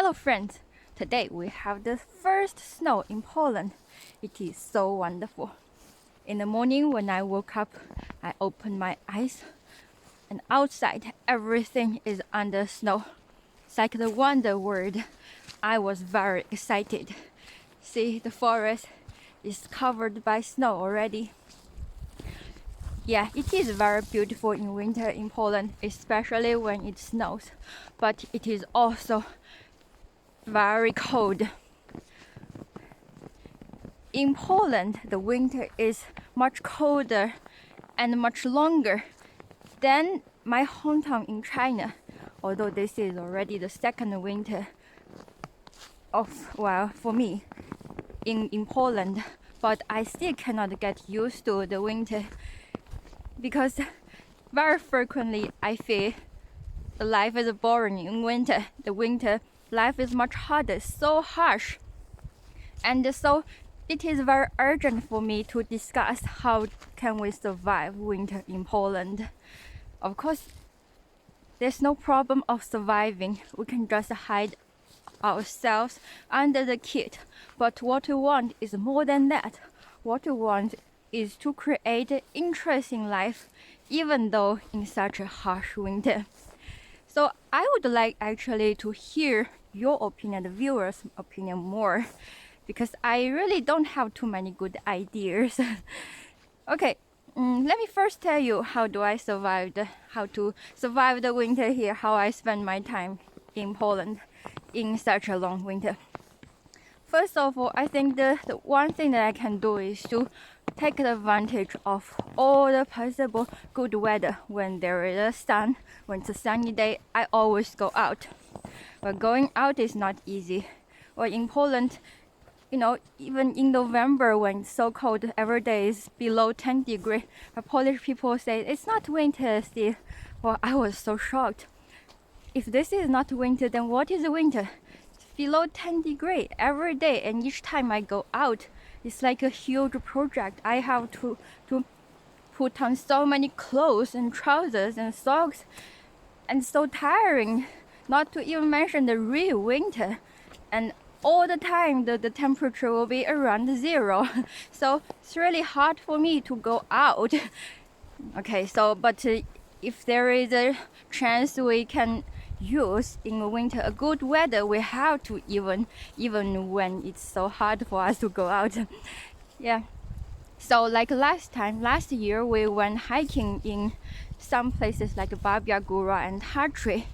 Hello friends! Today we have the first snow in Poland. It is so wonderful. In the morning when I woke up, I opened my eyes and outside everything is under snow. It's like the wonder world. I was very excited. See, the forest is covered by snow already. Yeah, it is very beautiful in winter in Poland, especially when it snows, but it is also very cold. In Poland, the winter is much colder and much longer than my hometown in China, although this is already the second winter for me in Poland, but I still cannot get used to the winter because very frequently I feel life is boring in winter. The winter life is much harder, so harsh. And so it is very urgent for me to discuss how can we survive winter in Poland. Of course, there's no problem of surviving. We can just hide ourselves under the kit. But what we want is more than that. What we want is to create an interesting life, even though in such a harsh winter. So I would like actually to hear your opinion, the viewers' opinion more, because I really don't have too many good ideas. Okay, let me first tell you how to survive the winter here, how I spend my time in Poland in such a long winter. First of all, I think the one thing that I can do is to take advantage of all the possible good weather. When there is a sun, when it's a sunny day, I always go out. But going out is not easy. Well, in Poland, even in November when it's so cold, every day is below 10 degrees. Polish people say it's not winter still. Well, I was so shocked. If this is not winter, then what is winter? It's below 10 degrees every day, and each time I go out, it's like a huge project. I have to put on so many clothes and trousers and socks, and so tiring. Not to even mention the real winter, and all the time the temperature will be around zero. So it's really hard for me to go out. Okay, so but if there is a chance we can use in winter a good weather, we have to, even when it's so hard for us to go out. Yeah. So like last year we went hiking in some places like Babia Gura and Hatry.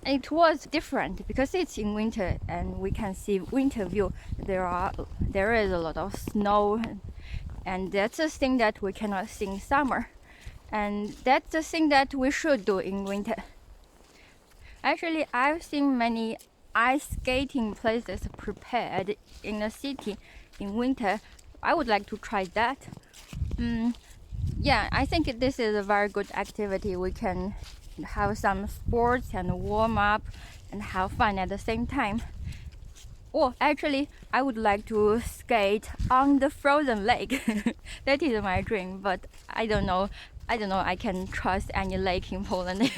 It was different because it's in winter and we can see winter view. There is a lot of snow, and that's a thing that we cannot see in summer, and that's the thing that we should do in winter. Actually, I've seen many ice skating places prepared in the city in winter. I would like to try that. Yeah, I think this is a very good activity. We can have some sports and warm up and have fun at the same time. Or actually, I would like to skate on the frozen lake. That is my dream, but I don't know I can trust any lake in Poland.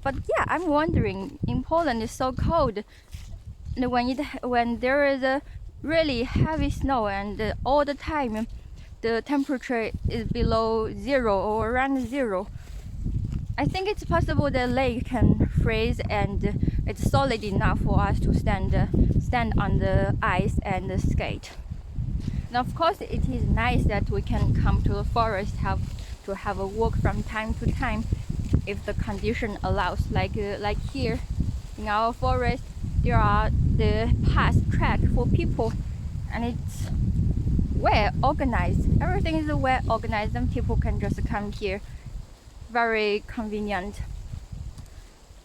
But yeah, I'm wondering, in Poland it's so cold, and when there is a really heavy snow and all the time the temperature is below zero or around zero, I think it's possible the lake can freeze and it's solid enough for us to stand on the ice and skate. And of course, it is nice that we can come to the forest, have a walk from time to time, if the condition allows. Like here, in our forest, there are the path track for people, and it's well organized. Everything is well organized, and people can just come here. Very convenient.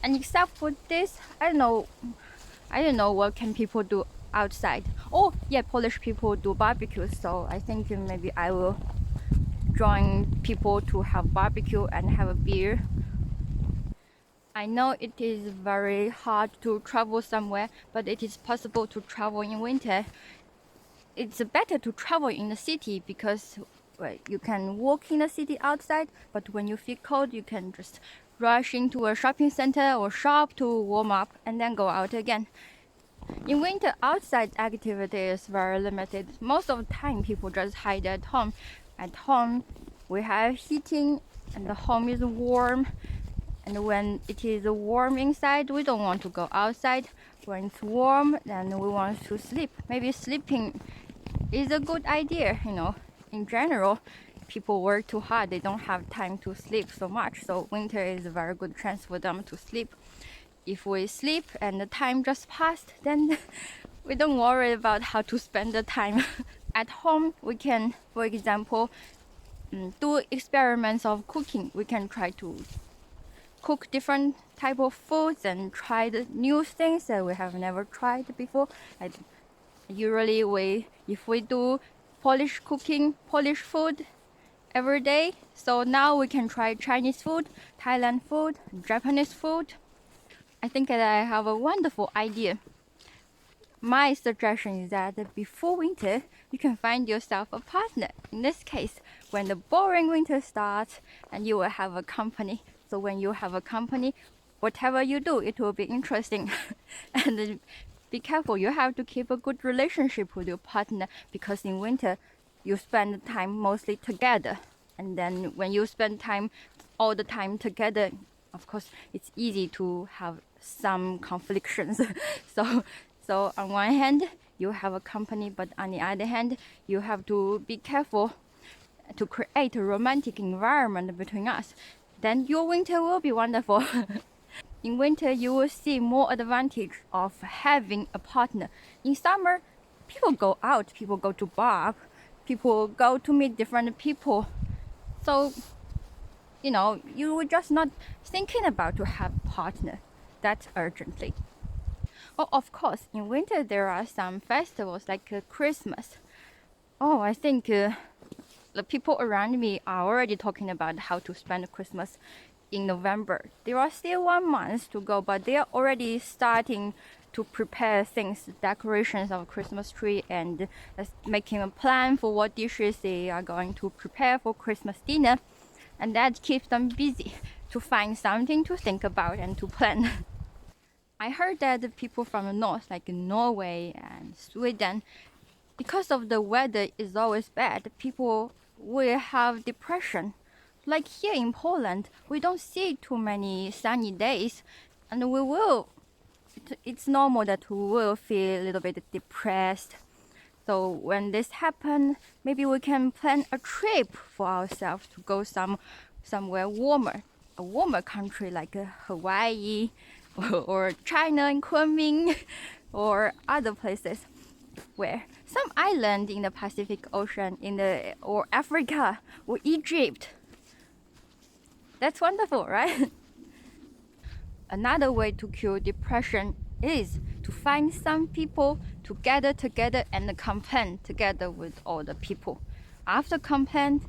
And except for this, I don't know what can people do outside. Oh yeah, Polish people do barbecue, so I think maybe I will join people to have barbecue and have a beer. I know it is very hard to travel somewhere, but it is possible to travel in winter. It's better to travel in the city because you can walk in the city outside, but when you feel cold, you can just rush into a shopping center or shop to warm up and then go out again. In winter, outside activity is very limited. Most of the time, people just hide at home. At home, we have heating and the home is warm. And when it is warm inside, we don't want to go outside. When it's warm, then we want to sleep. Maybe sleeping is a good idea, In general, people work too hard. They don't have time to sleep so much. So winter is a very good chance for them to sleep. If we sleep and the time just passed, then we don't worry about how to spend the time. At home, we can, for example, do experiments of cooking. We can try to cook different type of foods and try the new things that we have never tried before. Usually, if we do Polish cooking, Polish food every day, so now we can try Chinese food, Thailand food, Japanese food. I think that I have a wonderful idea. My suggestion is that before winter, you can find yourself a partner. In this case, when the boring winter starts, and you will have a company. So when you have a company, whatever you do, it will be interesting. And be careful, you have to keep a good relationship with your partner, because in winter, you spend time mostly together. And then when you spend time all the time together, of course, it's easy to have some conflicts. So on one hand, you have a company, but on the other hand, you have to be careful to create a romantic environment between us. Then your winter will be wonderful. In winter, you will see more advantage of having a partner. In summer, people go out, people go to bar, people go to meet different people. So, you were just not thinking about to have a partner that urgently. Oh, of course, in winter there are some festivals like Christmas. Oh, I think the people around me are already talking about how to spend Christmas in November. There are still 1 month to go, but they are already starting to prepare things, decorations of Christmas tree, and making a plan for what dishes they are going to prepare for Christmas dinner. And that keeps them busy to find something to think about and to plan. I heard that the people from the north, like Norway and Sweden, because of the weather is always bad, people will have depression. Like here in Poland, we don't see too many sunny days, and it's normal that we will feel a little bit depressed. So when this happens, maybe we can plan a trip for ourselves to go somewhere warmer, a warmer country like Hawaii or China and Kunming or other places where some island in the Pacific Ocean or Africa or Egypt. That's wonderful, right? Another way to cure depression is to find some people to gather together and complain together with all the people. After complaint,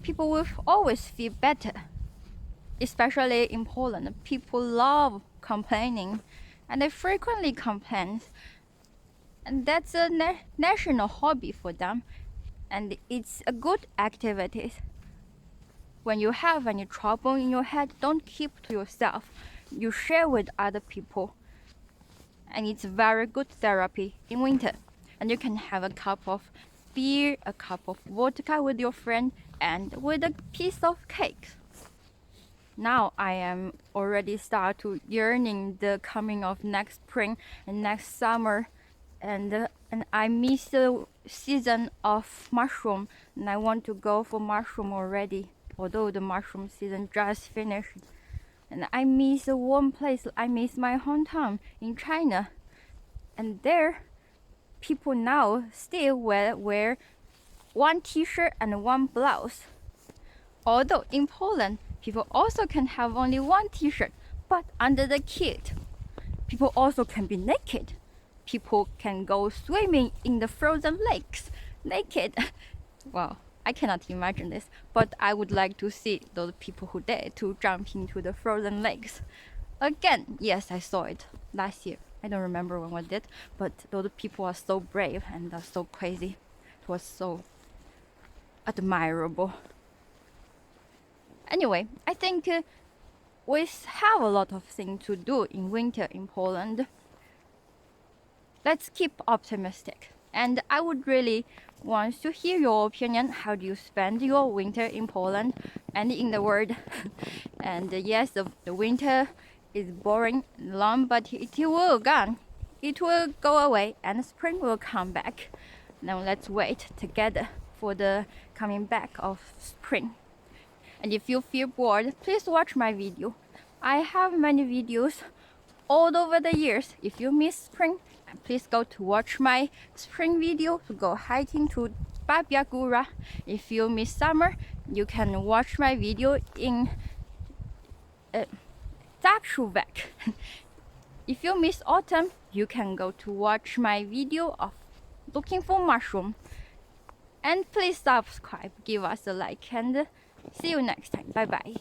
people will always feel better. Especially in Poland, people love complaining, and they frequently complain. And that's a national hobby for them, and it's a good activity. When you have any trouble in your head, don't keep to yourself. You share with other people, and it's very good therapy in winter. And you can have a cup of beer, a cup of vodka with your friend, and with a piece of cake. Now I am already start to yearning the coming of next spring and next summer, and I miss the season of mushroom, and I want to go for mushroom already, although the mushroom season just finished. And I miss a warm place. I miss my hometown in China, and there people now still wear one t-shirt and one blouse. Although in Poland, people also can have only one t-shirt, but under the kit, people also can be naked. People can go swimming in the frozen lakes naked. Wow, I cannot imagine this, but I would like to see those people who dare to jump into the frozen lakes. Again, yes, I saw it last year. I don't remember when was it, but those people are so brave and are so crazy. It was so admirable. Anyway, I think we have a lot of things to do in winter in Poland. Let's keep optimistic. And I would really want to hear your opinion. How do you spend your winter in Poland and in the world? And yes, the winter is boring and long, but it will gone. It will go away and spring will come back. Now let's wait together for the coming back of spring. And if you feel bored, please watch my video. I have many videos all over the years. If you miss spring, please go to watch my spring video to go hiking to Babia Góra. If you miss summer, you can watch my video in Zakrzówek. If you miss autumn, you can go to watch my video of looking for mushroom. And please subscribe, give us a like, and see you next time. Bye bye.